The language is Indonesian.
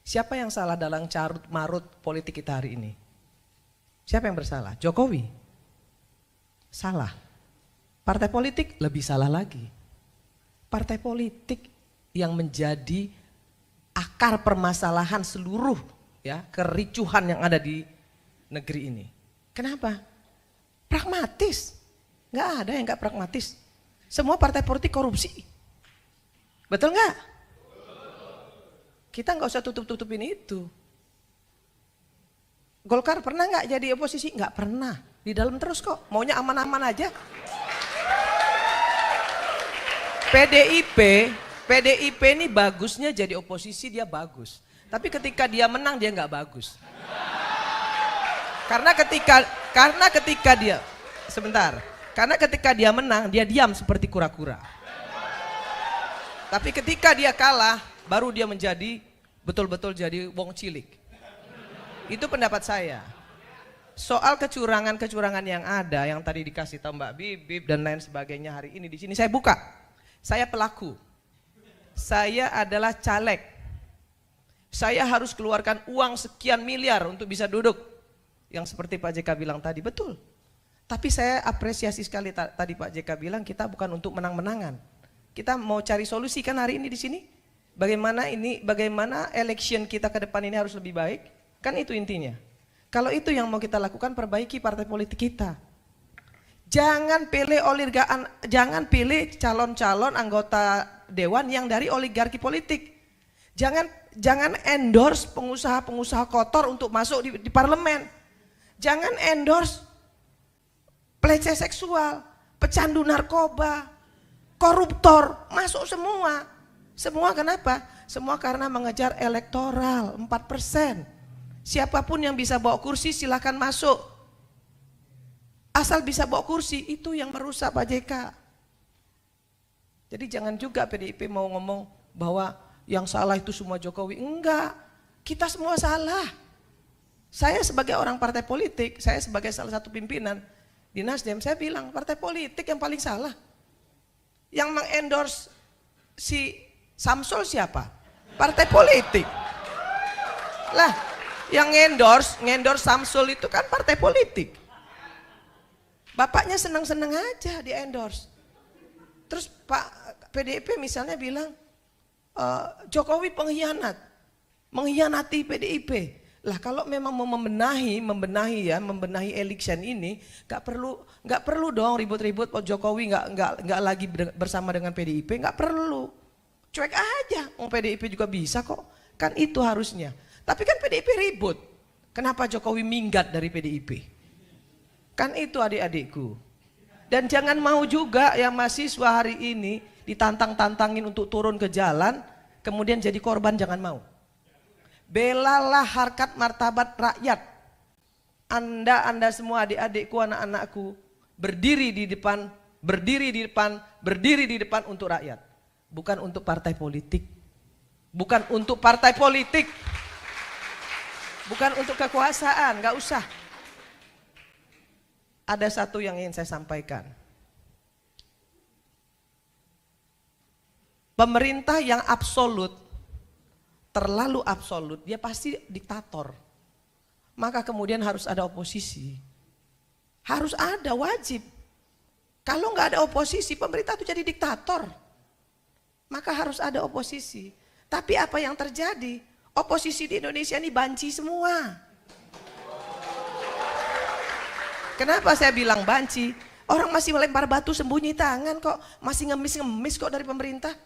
Siapa yang salah dalam carut marut politik kita hari ini? Siapa yang bersalah? Jokowi? Salah. Partai politik lebih salah lagi. Partai politik yang menjadi akar permasalahan seluruh ya kericuhan yang ada di negeri ini. Kenapa? Pragmatis. Nggak ada yang nggak pragmatis. Semua partai politik korupsi. Betul nggak? Kita nggak usah tutup-tutupin itu. Golkar pernah nggak jadi oposisi? Nggak pernah. Di dalam terus kok. Maunya aman-aman aja. PDIP ini bagusnya jadi oposisi, dia bagus. Tapi ketika dia menang dia nggak bagus. Karena ketika dia sebentar. Karena ketika dia menang dia diam seperti kura-kura. Tapi ketika dia kalah baru dia menjadi betul-betul jadi wong cilik. Itu pendapat saya. Soal kecurangan-kecurangan yang ada yang tadi dikasih tahu Mbak Bibip dan lain sebagainya hari ini di sini saya buka. Saya pelaku. Saya adalah caleg. Saya harus keluarkan uang sekian miliar untuk bisa duduk. Yang seperti Pak JK bilang tadi, betul. Tapi saya apresiasi sekali tadi Pak JK bilang kita bukan untuk menang-menangan. Kita mau cari solusi kan hari ini di sini. Bagaimana election kita ke depan ini harus lebih baik. Kan itu intinya. Kalau itu yang mau kita lakukan, perbaiki partai politik kita. Jangan pilih calon-calon anggota dewan yang dari oligarki politik. Jangan endorse pengusaha-pengusaha kotor untuk masuk di parlemen. Jangan endorse pelecehan seksual, pecandu narkoba, koruptor, masuk semua. Semua kenapa? Semua karena mengejar elektoral 4%. Siapapun yang bisa bawa kursi silahkan masuk. Asal bisa bawa kursi, itu yang merusak Pak JK. Jadi jangan juga PDIP mau ngomong bahwa yang salah itu semua Jokowi. Enggak, kita semua salah. Saya sebagai orang partai politik, saya sebagai salah satu pimpinan di Nasdem, saya bilang partai politik yang paling salah. Yang mengendorse si Samsul siapa? Partai politik. Lah, yang ngendorse Samsul itu kan partai politik. Bapaknya senang-senang aja di endorse. Terus Pak PDIP misalnya bilang Jokowi pengkhianat, mengkhianati PDIP. Lah kalau memang mau membenahi election ini, nggak perlu dong ribut-ribut. Jokowi nggak lagi bersama dengan PDIP, nggak perlu. Cuek aja, PDIP juga bisa kok. Kan itu harusnya. Tapi kan PDIP ribut. Kenapa Jokowi minggat dari PDIP? Kan itu adik-adikku. Dan jangan mau juga yang mahasiswa hari ini ditantang-tantangin untuk turun ke jalan, kemudian jadi korban, jangan mau. Belalah harkat martabat rakyat. Anda semua adik-adikku, anak-anakku, berdiri di depan untuk rakyat. Bukan untuk partai politik. Bukan untuk partai politik. Bukan untuk kekuasaan, gak usah. Ada satu yang ingin saya sampaikan. Pemerintah yang absolut, terlalu absolut, dia pasti diktator. Maka kemudian harus ada oposisi. Harus ada, wajib. Kalau nggak ada oposisi, pemerintah itu jadi diktator. Maka harus ada oposisi. Tapi apa yang terjadi? Oposisi di Indonesia ini banci semua. Kenapa saya bilang banci? Orang masih melempar batu sembunyi tangan kok, masih ngemis-ngemis kok dari pemerintah.